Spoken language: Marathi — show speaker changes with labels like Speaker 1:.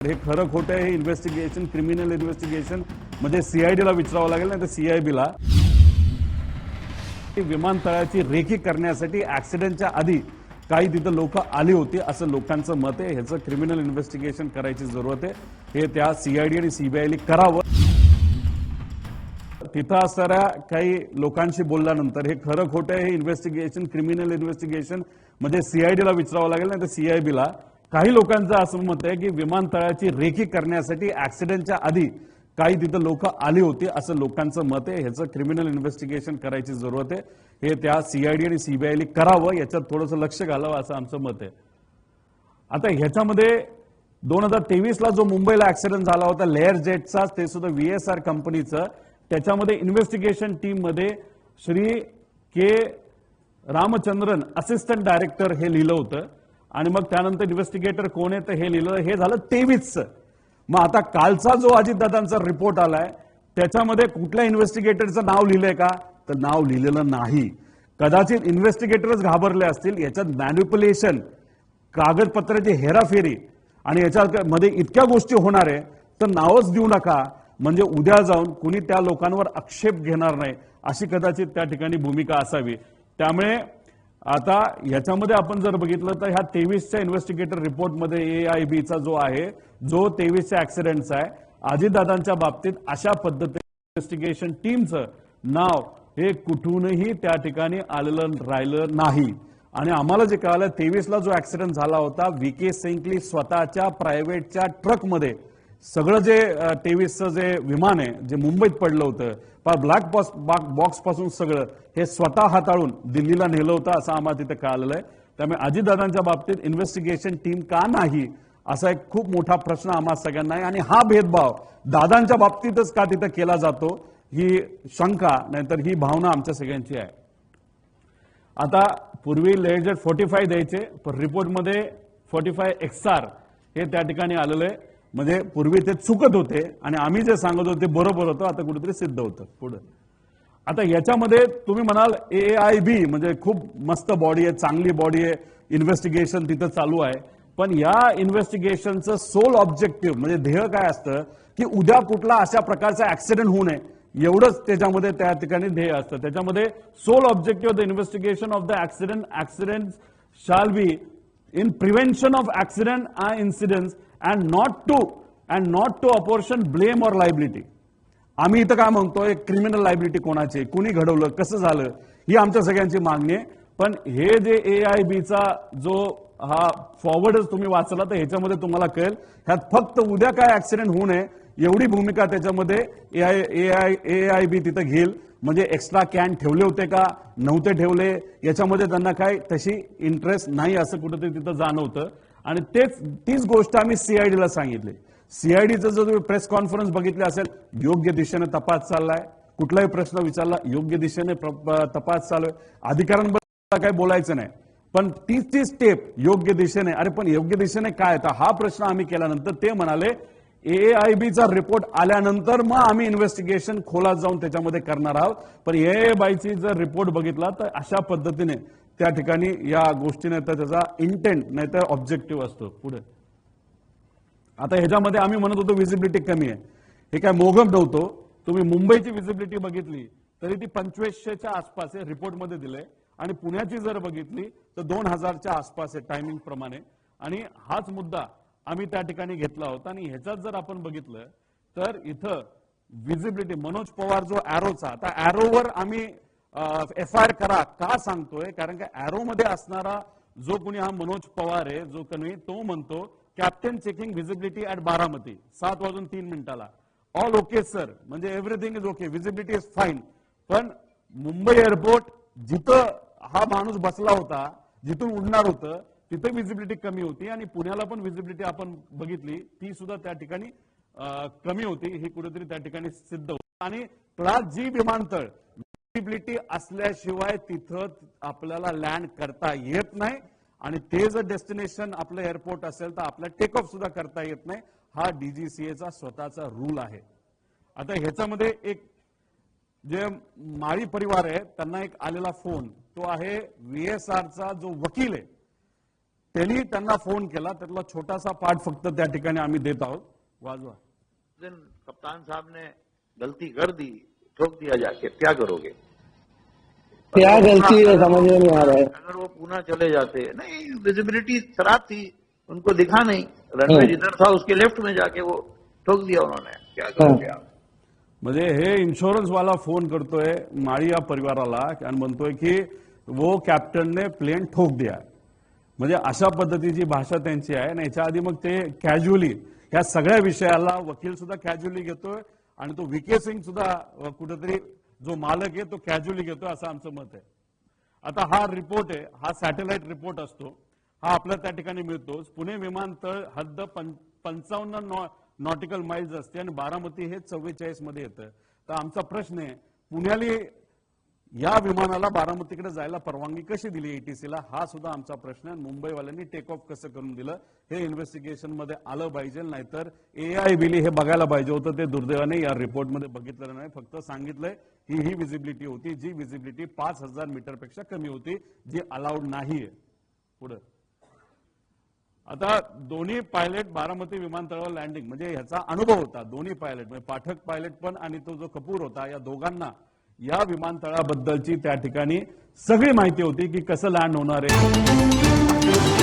Speaker 1: हे खरं खोटं हे इन्व्हेस्टिगेशन क्रिमिनल इन्व्हेस्टिगेशन म्हणजे सीआयडीला विचारावं लागेल नाही तर सीआयबीला विमानतळाची रेकी करण्यासाठी ऍक्सिडेंटच्या आधी काही तिथं लोक आली होती असं लोकांचं मत आहे। ह्याचं क्रिमिनल इन्व्हेस्टिगेशन करायची जरूरत आहे। हे त्या सीआयडी आणि सीबीआयने करावं। तिथं असणाऱ्या काही लोकांशी बोलल्यानंतर हे खरं खोटं हे इन्व्हेस्टिगेशन क्रिमिनल इन्व्हेस्टिगेशन म्हणजे सीआयडीला विचारावं लागेल नाही तर सीआयबीला काही लोकांचं असं मत आहे की विमानतळाची रेकी करण्यासाठी ऍक्सिडेंटच्या आधी काही तिथं लोक आली होती असं लोकांचं मत आहे। ह्याचं क्रिमिनल इन्व्हेस्टिगेशन करायची जरूरत आहे। हे त्या सीआयडी आणि सीबीआयने करावं, याच्यात थोडंसं लक्ष घालावं असं आमचं मत आहे। आता ह्याच्यामध्ये 2023ला जो मुंबईला ऍक्सिडेंट झाला होता लेअर जेटचा, ते सुद्धा व्हीएसआर कंपनीचं, त्याच्यामध्ये इन्व्हेस्टिगेशन टीम मध्ये श्री के रामचंद्रन असिस्टंट डायरेक्टर हे लिहिलं होतं आणि मग त्यानंतर इन्व्हेस्टिगेटर कोण आहे तर हे लिहिलं, हे झालं 23चं। मग आता कालचा जो अजितदादांचा रिपोर्ट आलाय त्याच्यामध्ये कुठल्या इन्व्हेस्टिगेटरचं नाव लिहिलंय का तर नाव लिहिलेलं नाही। कदाचित इन्व्हेस्टिगेटरच घाबरले असतील, याच्यात मॅन्युप्युलेशन, कागदपत्राची हेराफेरी आणि याच्यामध्ये इतक्या गोष्टी होणार आहे तर नावच देऊ नका, म्हणजे उद्या जाऊन कुणी त्या लोकांवर आक्षेप घेणार नाही अशी कदाचित त्या ठिकाणी भूमिका असावी। त्यामुळे आता याच्यामध्ये आपण जर बघितलं तर ह्या 23च्या इन्व्हेस्टिगेटर रिपोर्टमध्ये एआयबीचा जो आहे, जो 23च्या ऍक्सिडेंटचा आहे, अजितदादांच्या बाबतीत अशा पद्धतीने इन्व्हेस्टिगेशन टीमचं नाव हे कुठूनही त्या ठिकाणी आलेलं राहिलं नाही। आणि आम्हाला जे कळालं 23ला जो ऍक्सिडेंट झाला होता व्हीके सेंकली स्वतःच्या प्रायव्हेटच्या ट्रकमध्ये सगळं जे 23चं जे विमान आहे जे मुंबईत पडलं होतं, ब्लॅक बॉक्स पासून सगळं हे स्वतः हाताळून दिल्लीला नेलं होतं असं आम्हाला तिथे कळालेलं आहे। त्यामुळे अजितदादांच्या बाबतीत इन्व्हेस्टिगेशन टीम का नाही असा एक खूप मोठा प्रश्न आम्हा सगळ्यांना आहे। आणि हा भेदभाव दादांच्या बाबतीतच का तिथे केला जातो ही शंका, नाहीतर ही भावना आमच्या सगळ्यांची आहे। आता पूर्वी लेजर 45 द्यायचे, पण रिपोर्टमध्ये 45 XR हे त्या ठिकाणी आलेलं आहे। म्हणजे पूर्वी ते चुकत होते आणि आम्ही जे सांगत होतो ते बरोबर होतं, आता कुठेतरी सिद्ध होतं पुढे। आता याच्यामध्ये तुम्ही म्हणाल एआयबी म्हणजे खूप मस्त बॉडी आहे, चांगली बॉडी आहे, इन्व्हेस्टिगेशन तिथं चालू आहे, पण या इन्व्हेस्टिगेशनचं सोल ऑब्जेक्टिव्ह म्हणजे ध्येय काय असतं की उद्या कुठला अशा प्रकारचा ऍक्सिडेंट होऊ नये एवढंच त्याच्यामध्ये त्या ठिकाणी ध्येय असतं। त्याच्यामध्ये sole objective of the investigation of the accident shall be in prevention of accident and incidents and not to apportion blame or liability। आम्ही इथं काय म्हणतोय, क्रिमिनल लायबिलिटी कोणाची, कुणी घडवलं, कसं झालं, ही आमच्या सगळ्यांची मागणी आहे। पण हे जे एआयबीचा जो हा फॉरवर्डच तुम्ही वाचला तर ह्याच्यामध्ये तुम्हाला कळेल ह्यात फक्त उद्या काय ऍक्सिडेंट होऊ नये एवढी भूमिका त्याच्यामध्ये एआयबी तिथं घेईल। म्हणजे एक्स्ट्रा कॅन ठेवले होते का नव्हते ठेवले याच्यामध्ये त्यांना काय तशी इंटरेस्ट नाही असं कुठेतरी तिथं जाणवतं। आणि तीच गोष्ट आम्ही सीआयडीला सांगितली। सीआयडीचं जर तुम्ही प्रेस कॉन्फरन्स बघितली असेल, योग्य दिशेने तपास चाललाय, कुठलाही प्रश्न विचारला योग्य दिशेने तपास चालू आहे, अधिकाऱ्यांबद्दल काय बोलायचं नाही, पण ती स्टेप योग्य दिशेने, अरे पण योग्य दिशेने काय तर हा प्रश्न आम्ही केल्यानंतर ते म्हणाले एआयबीचा रिपोर्ट आल्यानंतर मग आम्ही इन्व्हेस्टिगेशन खोलात जाऊन त्याच्यामध्ये करणार आहोत। पण एआयबीची जर रिपोर्ट बघितला तर अशा पद्धतीने त्या ठिकाणी या गोष्टीने तर त्याचा इंटेंट नाही तर ऑब्जेक्टिव्ह असतो पुढे। आता ह्याच्यामध्ये आम्ही म्हणत होतो विजिबिलिटी कमी आहे, हे काय मोघम नव्हतो। तुम्ही मुंबईची विजिबिलिटी बघितली तरी ती 2500च्या आसपास आहे रिपोर्टमध्ये दिलंय, आणि पुण्याची जर बघितली तर 2000च्या आसपास आहे टायमिंग प्रमाणे। आणि हाच मुद्दा आम्ही त्या ठिकाणी घेतला होता। आणि ह्याच्यात जर आपण बघितलं तर इथं विजिबिलिटी मनोज पवार जो एरोचा, आता एरोवर आम्ही FIR करा का सांगतोय, कारण का एरो मध्ये असणारा जो कोणी हा मनोज पवार आहे जो कोणी, तो म्हणतो captain checking visibility at Baramati 7:03 all okay sir, म्हणजे everything is okay, visibility is fine. पण मुंबई एअरपोर्ट जिथं हा माणूस बसला होता, जिथून उडणार होतं तिथे विजिबिलिटी कमी होती, आणि पुण्याला पण विजिबिलिटी आपण बघितली ती सुद्धा त्या ठिकाणी कमी होती, ही कुठेतरी त्या ठिकाणी सिद्ध होती। आणि क्लास जी विमानतळ विजिबिलिटी असल्याशिवाय तिथं आपल्याला लँड करता येत नाही, आणि ते जर डेस्टिनेशन आपलं एअरपोर्ट असेल तर आपला टेक ऑफ सुद्धा करता येत नाही। हा डीजीसीएचा स्वतःचा रूल आहे। आता ह्याच्यामध्ये एक जे माळी परिवार आहे त्यांना एक आलेला फोन, तो आहे व्हीएसआरचा जो वकील आहे त्यांनी त्यांना फोन केला, त्यातला छोटासा पार्ट फक्त त्या ठिकाणी आम्ही देत आहोत, वाजवा.
Speaker 2: दिन कप्तान साहब ने गलती कर दी, ठोक दिया जाके, क्या करोगे?
Speaker 3: क्या गलती है समझ में नहीं आ रहा है.
Speaker 2: अगर वो पुणे चले जाते, नहीं विजिबिलिटी खराब थी, उनको दिखा नहीं, रनवे जिधर था उसके लेफ्ट में जाके वो ठोक दिया उन्होंने, क्या करोगे आप?
Speaker 1: म्हणजे हे इन्शुरन्स वाला फोन करतोय माळी या परिवाराला आणि म्हणतोय की वो कॅप्टनने प्लेन ठोक दिया. म्हणजे अशा पद्धतीची भाषा त्यांची आहे. आणि याच्या आधी मग ते कॅज्युअली या सगळ्या विषयाला वकील सुद्धा कॅज्युअली घेतोय आणि तो व्ही के सिंग सुद्धा कुठेतरी जो मालक आहे तो कॅज्युअली घेतोय असं आमचं मत आहे. आता हा रिपोर्ट आहे, हा सॅटेलाइट रिपोर्ट असतो, हा आपल्या त्या ठिकाणी मिळतो. पुणे विमानतळ हद्द 55 नॉटिकल माइल्स असते आणि बारामती हे 44 मध्ये येतं. तर आमचा प्रश्न आहे, पुण्याली या विमानाला बारामतीकडे जायला परवानगी कशी दिली एटीसीला, हा सुद्धा आमचा प्रश्न आहे. मुंबईवाल्यांनी टेक ऑफ कसं करून दिलं हे इन्व्हेस्टिगेशन मध्ये आलं पाहिजे, नाहीतर एआय बिली हे बघायला पाहिजे होतं. ते दुर्दैवाने या रिपोर्टमध्ये बघितलेलं नाही. फक्त सांगितलंय ही विजिबिलिटी होती, जी विजिबिलिटी 5000 मीटरपेक्षा कमी होती, जी अलाउड नाहीये. पुढे आता दोन्ही पायलट बारामती विमानतळावर लँडिंग म्हणजे ह्याचा अनुभव होता. दोन्ही पायलट म्हणजे पाठक पायलट पण आणि तो जो कपूर होता, या दोघांना या विमानतळाबद्दलची त्या ठिकाणी सगळी माहिती होती की कसं लँड होणार आहे.